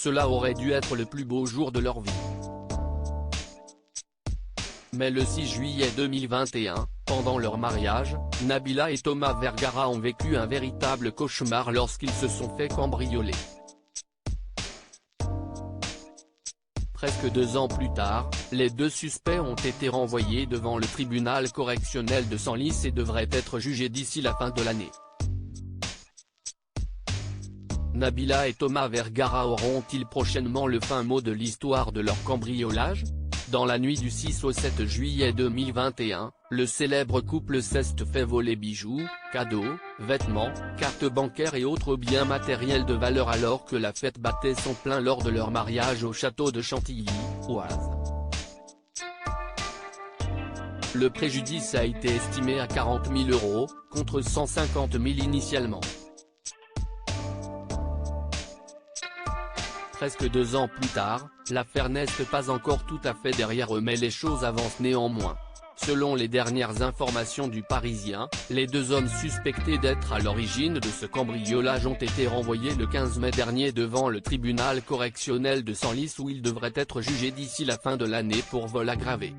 cela aurait dû être le plus beau jour de leur vie. Mais le 6 juillet 2021, pendant leur mariage, Nabila et Thomas Vergara ont vécu un véritable cauchemar lorsqu'ils se sont fait cambrioler. Presque 2 ans plus tard, les deux suspects ont été renvoyés devant le tribunal correctionnel de Senlis et devraient être jugés d'ici la fin de l'année. Nabila et Thomas Vergara auront-ils prochainement le fin mot de l'histoire de leur cambriolage ? Dans la nuit du 6 au 7 juillet 2021, le célèbre couple s'est fait voler bijoux, cadeaux, vêtements, cartes bancaires et autres biens matériels de valeur alors que la fête battait son plein lors de leur mariage au château de Chantilly, Oise. Le préjudice a été estimé à 40 000 €, contre 150 000 initialement. Presque 2 ans plus tard, l'affaire n'est pas encore tout à fait derrière eux mais les choses avancent néanmoins. Selon les dernières informations du Parisien, les 2 hommes suspectés d'être à l'origine de ce cambriolage ont été renvoyés le 15 mai dernier devant le tribunal correctionnel de Senlis où ils devraient être jugés d'ici la fin de l'année pour vol aggravé.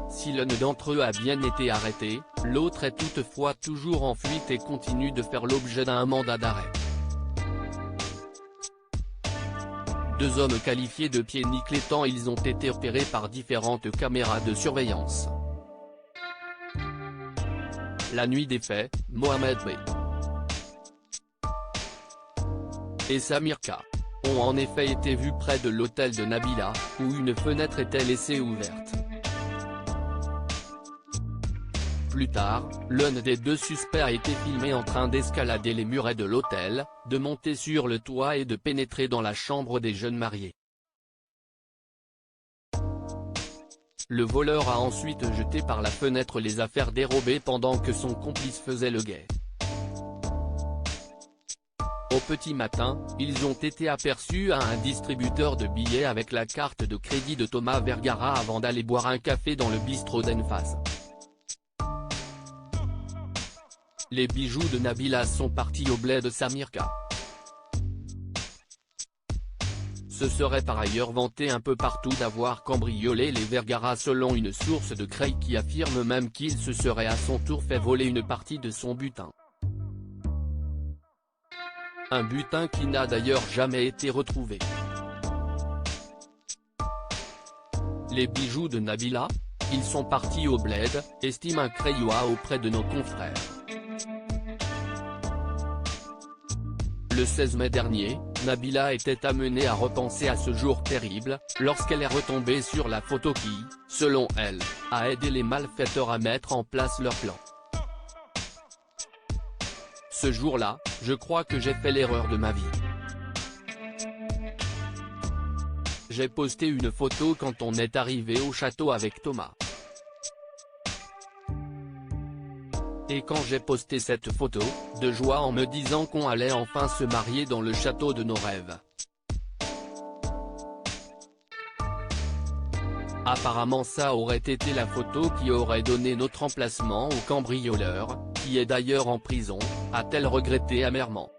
Si l'un d'entre eux a bien été arrêté, l'autre est toutefois toujours en fuite et continue de faire l'objet d'un mandat d'arrêt. 2 hommes qualifiés de pieds nickelés tant ils ont été repérés par différentes caméras de surveillance. La nuit des faits, Mohamed B. et Samir K. ont en effet été vus près de l'hôtel de Nabila, où une fenêtre était laissée ouverte. Plus tard, l'un des 2 suspects a été filmé en train d'escalader les murets de l'hôtel, de monter sur le toit et de pénétrer dans la chambre des jeunes mariés. Le voleur a ensuite jeté par la fenêtre les affaires dérobées pendant que son complice faisait le guet. Au petit matin, ils ont été aperçus à un distributeur de billets avec la carte de crédit de Thomas Vergara avant d'aller boire un café dans le bistrot d'Enfase. Les bijoux de Nabila sont partis au bled de Samir K. Se serait par ailleurs vanté un peu partout d'avoir cambriolé les Vergara selon une source de Creil qui affirme même qu'il se serait à son tour fait voler une partie de son butin. Un butin qui n'a d'ailleurs jamais été retrouvé. Les bijoux de Nabila ? Ils sont partis au bled, estime un Creillois auprès de nos confrères. Le 16 mai dernier, Nabila était amenée à repenser à ce jour terrible, lorsqu'elle est retombée sur la photo qui, selon elle, a aidé les malfaiteurs à mettre en place leur plan. Ce jour-là, je crois que j'ai fait l'erreur de ma vie. J'ai posté une photo quand on est arrivé au château avec Thomas. Et quand j'ai posté cette photo, de joie en me disant qu'on allait enfin se marier dans le château de nos rêves. Apparemment ça aurait été la photo qui aurait donné notre emplacement au cambrioleur, qui est d'ailleurs en prison, a-t-elle regretté amèrement.